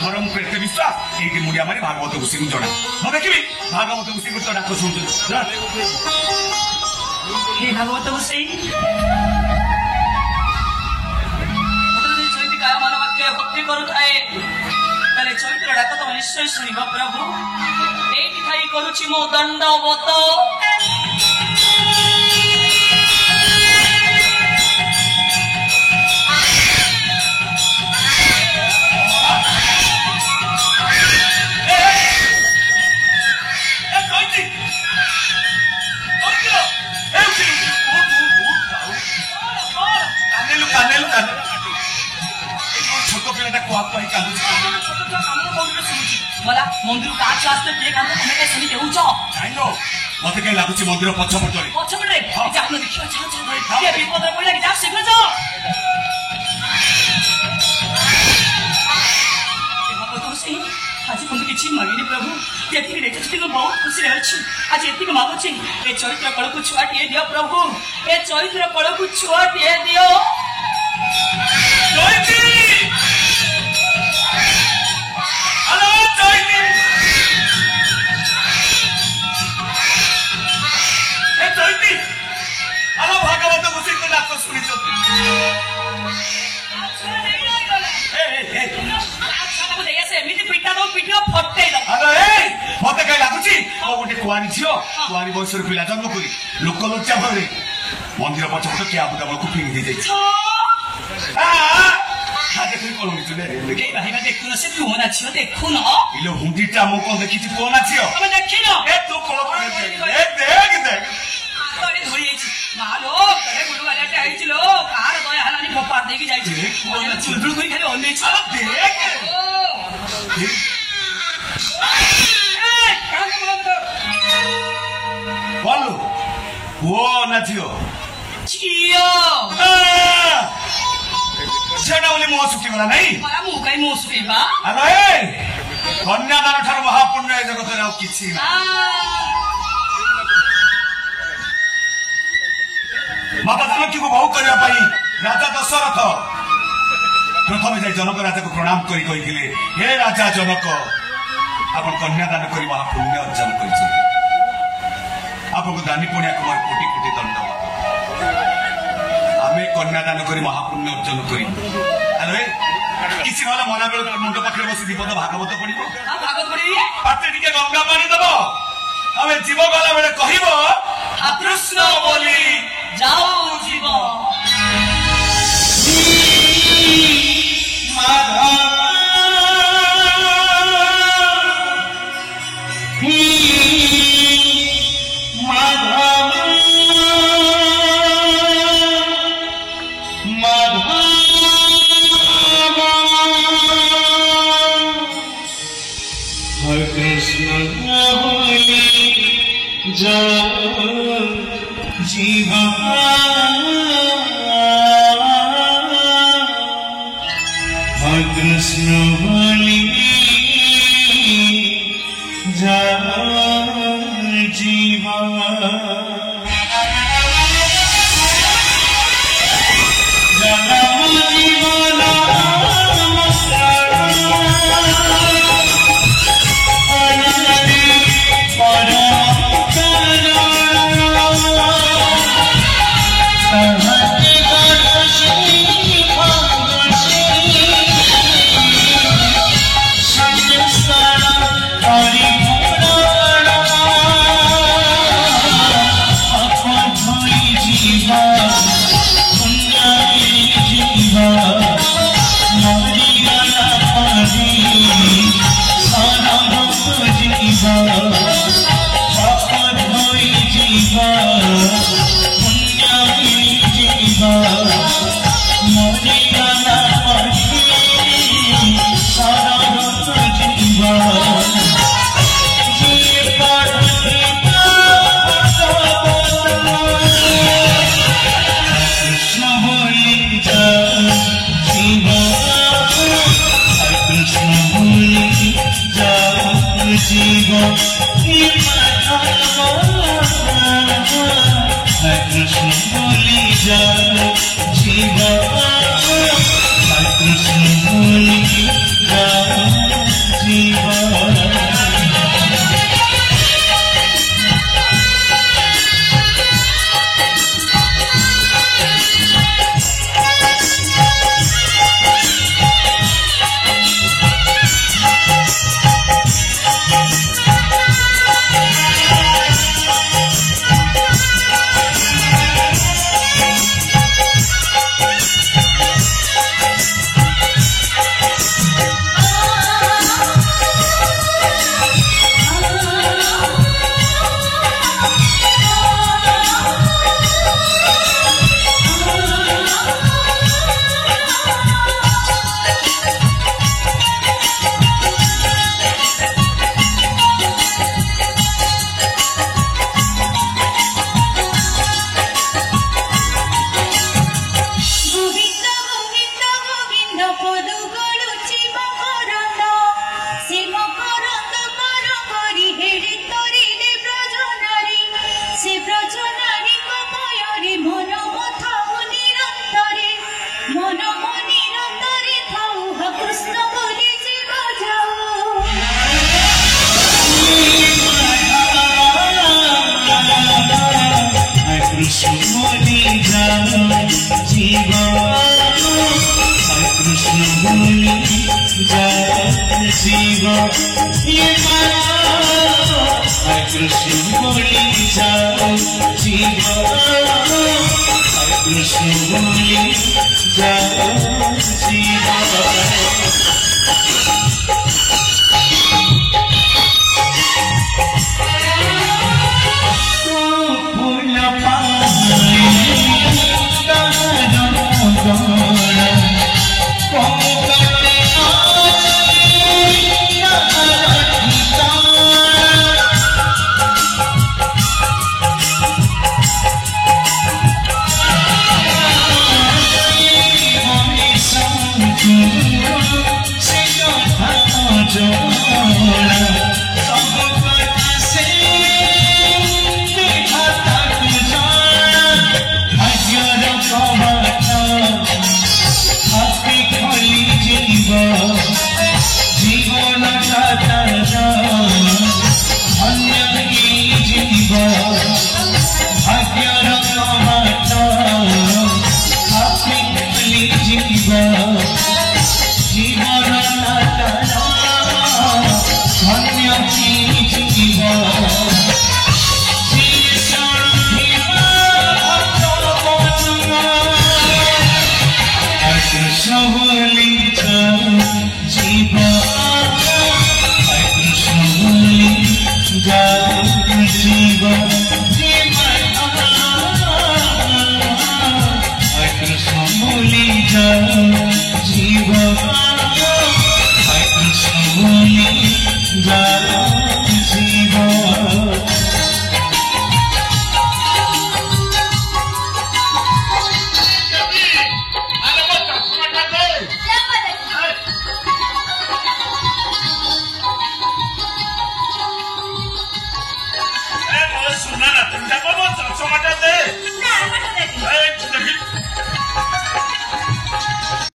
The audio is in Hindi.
धर्म को एत विश्वास ये मुड़िया मारे भागवत को सिंह जना मैं देखी भागवत को सिंह तो डाक शुणु भागवत को सिंह गाय मान वाक्य भक्ति करुए चैत्र डाक तुम निश्चय शुणव प्रभु ये करुची मो दंडवत मंदिर का आस्ते किए काम तुम्हें के सुनी देउछ जाइनो मते के लागुची मंदिर पछपटरे जानो देखियो छा ये विपद पड़ला कि जा शीघ्र जाओ भगवत सिंह आज तुम किछि मांगिनी प्रभु एति रे जति बहुत खुशी रहै छी आज एति के मांगु छी ए चरित्र कळ को छुआटी दियो प्रभु ए चरित्र कळ को छुआटी दियो जयती हेलो जयती ए जयती हेलो भागवत को सिंह डाक सुनि छ अच्छा नहीं आइला ए अच्छा बाबू देया से एमिति पिटा दो पिटियो फटै दो हेलो ए मते कई लागुची ओ गोटे कुआनी छियो कुआनी बंशर पिला जन्म करी लोक लज्जा भरे मंदिर पछपट के आबुदा बल को फिंग दे जाई खाजे कोई कोन मिचले के भाई बा देखु न से तू होना छियो देखु न इलो हुंडीटा मो कोन देखि कोन छियो अब देखि न ए तू कोन ए देख देख अरे धोई छी मालो तरे गुडु वाला टे आइछि लो कार दया हलानी फपार देकी जाई छी चुलचुल करी खाली ओने छी देख बोलो वो ना छियो छियो सेना वाली मुह सुखी गला नहीं मारा मुह कई मुह सुखीबा अरे कन्यादान ठार महापुण्य जगत रे किछि ना माता जानकी को बहु करिया पाई राजा दशरथ प्रथम जाय जनक राजा को प्रणाम करी कहिथिले हे राजा जनक आपन कन्यादान करी महापुण्य अर्जन करिछि आपको दानी पुण्य कुमार कोटि कोटि दंडवत आमे कन्यादान करी महापुण्य अर्जन करी अरे किसी वाला मना बेल मुंड पाखे बसी दीपद भागवत पड़िबो भागवत पड़ी पाटे टिके गंगा पानी दबो हमें जीव गला बेले कहिबो कृष्ण बोली जाओ जीव जीवा कृष्ण बलि जा जीवा Krishna, शिव हरे कृष्ण बोली जाओ शिव ये मानो हरे कृष्ण बोली जाओ शिव हरे कृष्ण बोली जाओ शिव फूल पाए